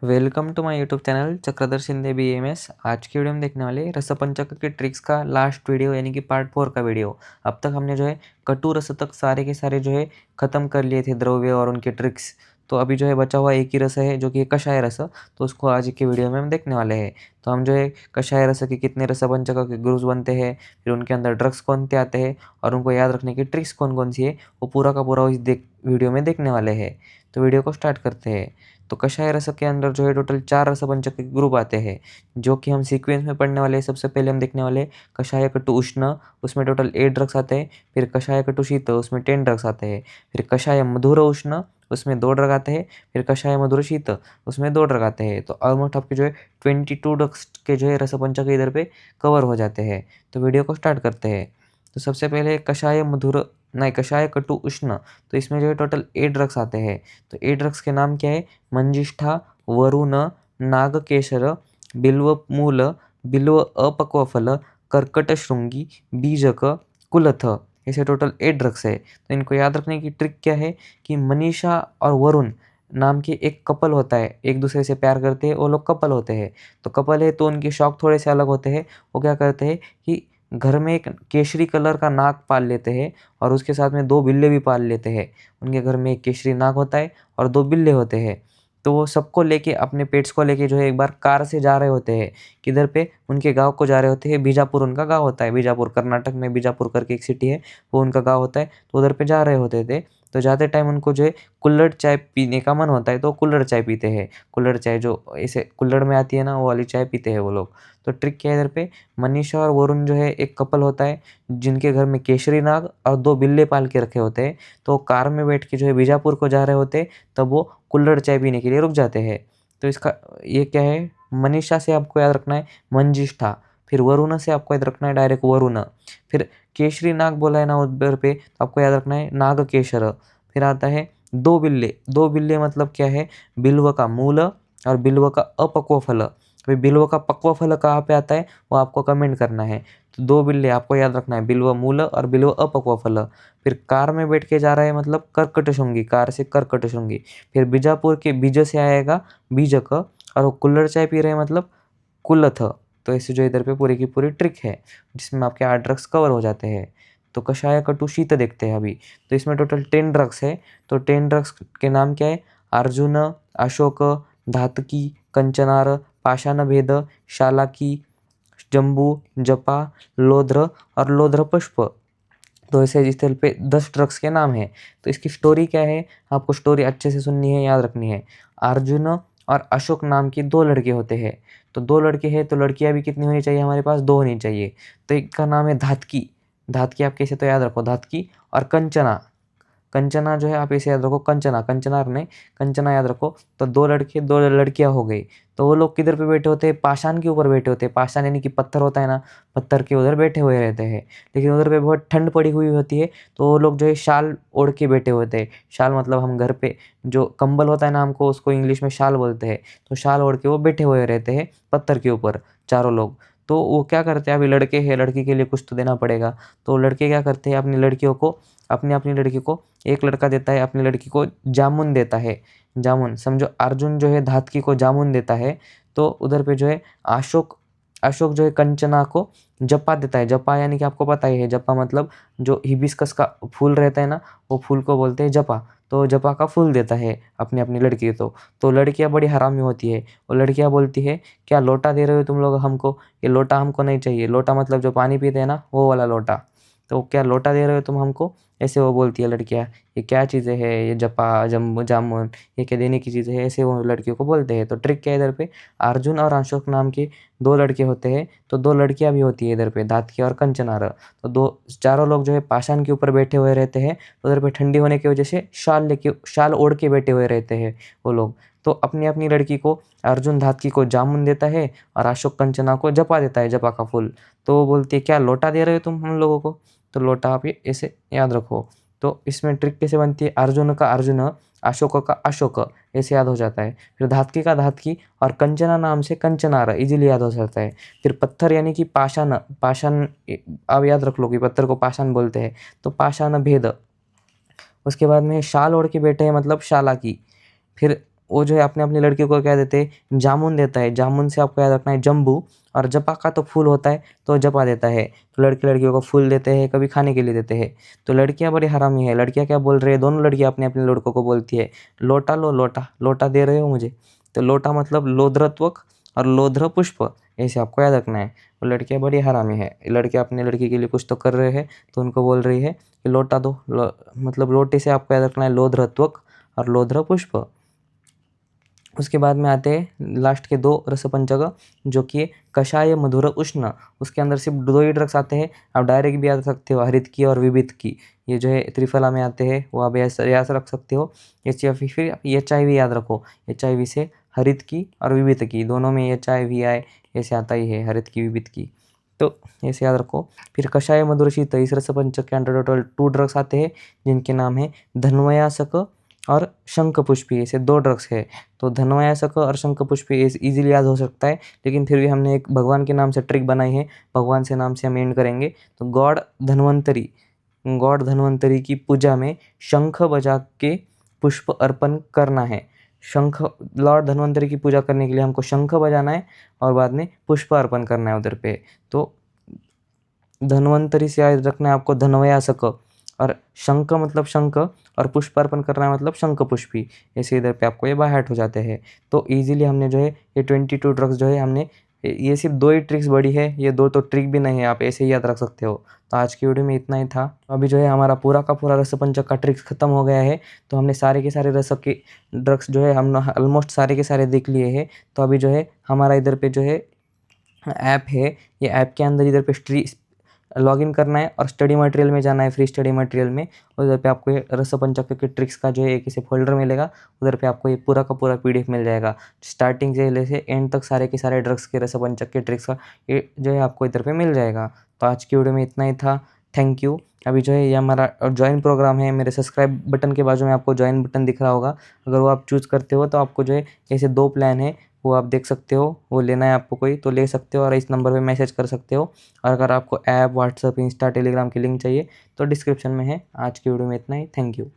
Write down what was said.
Welcome to my YouTube channel Chakradhar Shinde BMS। आज की video में देखने वाले रसपंचक के ट्रिक्स का लास्ट वीडियो यानी कि पार्ट 4 का वीडियो। अब तक हमने जो है कटु रस तक सारे के सारे जो है ख़त्म कर लिए थे, द्रव्य और उनके ट्रिक्स। तो अभी जो है बचा हुआ एक ही रस है जो कि कषाय रस, तो उसको आज के वीडियो में हम देखने वाले हैं। तो हम जो है कषाय रस के कितने रसपंचक के ग्रुप्स बनते हैं, फिर उनके अंदर ड्रग्स कौन से आते हैं और उनको याद रखने की ट्रिक्स कौन कौन सी है, वो पूरा का पूरा इस वीडियो में देखने वाले हैं। तो वीडियो को स्टार्ट करते हैं। तो कषाय रस के अंदर जो है टोटल 4 रसपंचक के ग्रुप आते हैं जो कि हम सीक्वेंस में पढ़ने वाले हैं। सबसे पहले हम देखने वाले कषाय कटु उष्ण, उसमें टोटल 8 ड्रग्स आते हैं। फिर कषाय कटु शीत, उसमें 10 ड्रग्स आते हैं। फिर कषाय मधुर उष्ण, उसमें 2 ड्रग आते हैं। फिर कषाय मधुर शीत, उसमें 2 ड्रग आते हैं। तो ऑलमोस्ट आपके जो है 22 ड्रग्स के जो है रसपंचक इधर पे कवर हो जाते हैं। तो वीडियो को स्टार्ट करते हैं। तो सबसे पहले कषाय मधुर नहीं कषाय कटु उष्ण, तो इसमें जो है टोटल 8 ड्रग्स आते हैं। तो 8 ड्रग्स के नाम क्या है? मंजिष्ठा, वरुण, नागकेशर, बिल्वमूल, बिल्व अपक्वफल, कर्कटशृंगी, बीजक, कुलथ। ऐसे टोटल 8 ड्रग्स है। तो इनको याद रखने की ट्रिक क्या है कि मनीषा और वरुण नाम के एक कपल होता है, एक दूसरे से प्यार करते हैं, वो लोग कपल होते हैं। तो कपल है तो उनके शौक थोड़े से अलग होते हैं। वो क्या करते हैं कि घर में एक केशरी कलर का नाग पाल लेते हैं और उसके साथ में 2 बिल्ले भी पाल लेते हैं। उनके घर में एक केशरी नाग होता है और 2 बिल्ले होते हैं। तो वो सबको लेके, अपने पेट्स को लेके जो है एक बार कार से जा रहे होते हैं। किधर पे? उनके गाँव को जा रहे होते हैं। बीजापुर उनका गाँव होता है। बीजापुर कर्नाटक में बीजापुर करके एक सिटी है, वो उनका गाँव होता है। तो उधर पे जा रहे होते थे। तो जाते टाइम उनको जो है कुल्हड़ चाय पीने का मन होता है, तो कुल्हड़ चाय पीते हैं। कुल्हड़ चाय जो ऐसे कुल्हड़ में आती है ना, वो वाली चाय पीते हैं वो लोग। तो ट्रिक क्या है इधर पे? मनीषा और वरुण जो है एक कपल होता है जिनके घर में केशरी नाग और 2 बिल्ले पाल के रखे होते हैं। तो वो कार में बैठ के जो है बीजापुर को जा रहे होते हैं, तब वो कुल्हड़ चाय पीने के लिए रुक जाते हैं। तो इसका ये क्या है? मनीषा से आपको याद रखना है मंजिष्ठा, फिर वरुण से आपको याद रखना है डायरेक्ट वरुण, फिर केशरी नाग बोला है ना उधर पे, तो आपको याद रखना है नागकेशर। फिर आता है 2 बिल्ले। 2 बिल्ले मतलब क्या है? बिल्व का मूल और बिल्व का अपक्व फल। भाई बिल्व का पक्व फल कहाँ पे आता है वो आपको कमेंट करना है। तो 2 बिल्ले आपको याद रखना है, बिल्व मूल और बिल्व अपक्व फल। फिर कार में बैठ के जा रहा है मतलब कर्कटशृंगी, कार से कर्कटशृंगी। फिर बीजापुर के बीज से आएगा बीजक, और वो कुल्हड़ चाय पी रहे हैं मतलब कुलथ। तो ऐसे जो इधर पे पूरी की पूरी ट्रिक है जिसमें आपके 8 ड्रग्स कवर हो जाते हैं। तो कषाय कटु शीत देखते हैं अभी। तो इसमें टोटल 10 ड्रग्स है। तो 10 ड्रग्स के नाम क्या है? अर्जुन, अशोक, धातकी, कंचनार, पाषाण भेद, शालाकी, जम्बू, जपा, लोध्र और लोध्र पुष्प। तो ऐसे इस तरह पे 10 ड्रग्स के नाम हैं। तो इसकी स्टोरी क्या है? आपको स्टोरी अच्छे से सुननी है, याद रखनी है। अर्जुन और अशोक नाम की 2 लड़के होते हैं। तो 2 लड़के हैं तो लड़कियां भी कितनी होनी चाहिए हमारे पास? 2 होनी चाहिए। तो एक का नाम है धातकी। धातकी आप कैसे? तो याद रखो धातकी। और कंचना। कंचना जो है आप इसे याद रखो, कंचना, कंचनार नहीं, कंचना याद रखो। तो 2 लड़के 2 लड़कियां हो गई। तो वो लोग किधर पे बैठे होते हैं? पाषाण के ऊपर बैठे होते हैं। पाषाण यानी कि पत्थर होता है ना, पत्थर के उधर बैठे हुए रहते हैं। लेकिन उधर पे बहुत ठंड पड़ी हुई होती है, तो वो लोग जो है शाल ओढ़ के बैठे होते हैं। शाल मतलब हम घर पे जो कंबल होता है ना, हमको उसको इंग्लिश में शाल बोलते हैं। तो शाल ओढ़ के वो बैठे हुए रहते हैं पत्थर के ऊपर, चारों लोग। तो वो क्या करते हैं? अभी लड़के हैं, लड़की के लिए कुछ तो देना पड़ेगा। तो लड़के क्या करते हैं? अपनी लड़कियों को, अपनी अपनी लड़की को, एक लड़का देता है अपनी लड़की को जामुन देता है। जामुन समझो, अर्जुन जो है धातकी को जामुन देता है। तो उधर पे जो है अशोक, अशोक जो है कंचना को जपा देता है। जपा यानी कि आपको पता ही है, जपा मतलब जो हिबिस्कस का फूल रहता है ना, वो फूल को बोलते हैं जपा। तो जपा का फूल देता है अपनी अपनी लड़की को। तो लड़कियां बड़ी हरामी होती है। वो लड़कियां बोलती है, क्या लोटा दे रहे हो तुम लोग हमको? ये लोटा हमको नहीं चाहिए। लोटा मतलब जो पानी पीते हैं ना, वो वाला लोटा। तो क्या लोटा दे रहे हो तुम हमको? ऐसे वो बोलती है लड़कियां। ये क्या चीज़ें है? ये जपा जामुन, ये क्या देने की चीज़ें है? ऐसे वो लड़कियों को बोलते हैं। तो ट्रिक क्या है इधर पे? अर्जुन और अशोक नाम के 2 लड़के होते हैं, तो 2 लड़कियां भी होती है इधर पे, धातकी और कंचनार। तो 2 चारों लोग जो है पाषाण के ऊपर बैठे हुए रहते हैं। तो उधर पे ठंडी होने की वजह से शाल ओढ़ के बैठे हुए रहते हैं वो लोग। तो अपनी अपनी लड़की को अर्जुन धातकी को जामुन देता है और अशोक कंचना को जपा देता है, जपा का फूल। तो वो बोलती है, क्या लोटा दे रहे हो तुम हम लोगों को? तो लोटा आप ये ऐसे याद रखो। तो इसमें ट्रिक कैसे बनती है? अर्जुन का अर्जुन, अशोक का अशोक, ऐसे याद हो जाता है। फिर धातकी का धातकी और कंचना नाम से कंचनार इजीली याद हो जाता है। फिर पत्थर यानी कि पाषाण, पाषाण आप याद रख लो कि पत्थर को पाषाण बोलते हैं। तो पाषाण भेद। उसके बाद में शाल ओढ़ के बैठे हैं मतलब शाला की। फिर वो जो है अपने अपनी लड़कियों को क्या देते हैं, जामुन देता है। जामुन से आपको याद रखना है जम्बू, और जपा का तो फूल होता है तो जपा देता है। तो लड़के लड़कियों को फूल देते हैं, कभी खाने के लिए देते हैं। तो लड़कियां बड़ी हरामी है। लड़कियां क्या बोल रही है, दोनों लड़कियां अपने अपने लड़कों को बोलती है, लोटा लो लोटा, लोटा दे रहे हो मुझे। तो लोटा मतलब लोध्रत्वक और लोध्र पुष्प, ऐसे आपको याद रखना है। वो लड़कियां बड़ी हरामी है। लड़के अपने लड़की के लिए कुछ तो कर रहे हैं तो उनको बोल रही है कि लोटा दो, मतलब लोटे से आपको याद रखना है लोध्रत्वक और लोध्र पुष्प। उसके बाद में आते हैं लास्ट के 2 रसपंचक, जो कि कषाय मधुर उष्ण। उसके अंदर सिर्फ 2 ही ड्रग्स आते हैं। आप डायरेक्ट भी याद रख सकते हो, हरित की और विविध की। ये जो है त्रिफला में आते हैं, वो आप ऐसा याद रख सकते हो। या फिर HIV याद रखो, HIV से हरित की और विविध की, दोनों में HIV आए ऐसे आता ही है, हरित की विविध की। तो ऐसे याद रखो। फिर कषाय मधुर शीत, इस रसपंचक के अंदर टोटल 2 ड्रग्स आते हैं, जिनके नाम है धन्वयासक और शंखपुष्पी। ऐसे 2 ड्रग्स है। तो धन्वयासक और शंखपुष्पी इजीली याद हो सकता है, लेकिन फिर भी हमने एक भगवान के नाम से ट्रिक बनाई है। भगवान से नाम से हम एंड करेंगे। तो गॉड धन्वंतरी की पूजा में शंख बजा के पुष्प अर्पण करना है। शंख, लॉर्ड धन्वंतरी की पूजा करने के लिए हमको शंख बजाना है और बाद में पुष्प अर्पण करना है उधर पे। तो धन्वंतरी से याद रखना है आपको धन्वयासक, और शंख मतलब शंख, और पुष्प अर्पण करना मतलब शंख पुष्पी। ऐसे इधर पे आपको ये बाय हार्ट हो जाते हैं। तो इजीली हमने जो है ये 22 ड्रग्स जो है हमने, ये सिर्फ 2 ही ट्रिक्स बड़ी है, ये 2 तो ट्रिक भी नहीं है, आप ऐसे ही याद रख सकते हो। तो आज की वीडियो में इतना ही था। अभी जो है हमारा पूरा का पूरा रसपंचक का ट्रिक्स खत्म हो गया है। तो हमने सारे के सारे रस के ड्रग्स जो है हम ऑलमोस्ट सारे के सारे देख लिए हैं। तो अभी जो है हमारा इधर पे जो है ऐप है, ये ऐप के अंदर इधर पे लॉगिन करना है और स्टडी मटेरियल में जाना है, फ्री स्टडी मटेरियल में। उधर पे आपको ये रसपंचक के ट्रिक्स का जो है एक ऐसे फोल्डर मिलेगा, उधर पे आपको ये पूरा का पूरा PDF मिल जाएगा। स्टार्टिंग से लेके एंड तक सारे के सारे ड्रग्स के रसपंचक के ट्रिक्स का ये जो है आपको इधर पे मिल जाएगा। तो आज की वीडियो में इतना ही था। Thank you. अभी जो है ये हमारा ज्वाइन प्रोग्राम है, मेरे सब्सक्राइब बटन के बाजू में आपको ज्वाइन बटन दिख रहा होगा। अगर वो आप चूज़ करते हो तो आपको जो है ऐसे 2 प्लान है, वो आप देख सकते हो। वो लेना है आपको कोई तो ले सकते हो, और इस नंबर पे मैसेज कर सकते हो। और अगर आपको ऐप, व्हाट्सएप, इंस्टा, टेलीग्राम की लिंक चाहिए तो डिस्क्रिप्शन में है। आज की वीडियो में इतना ही। Thank you.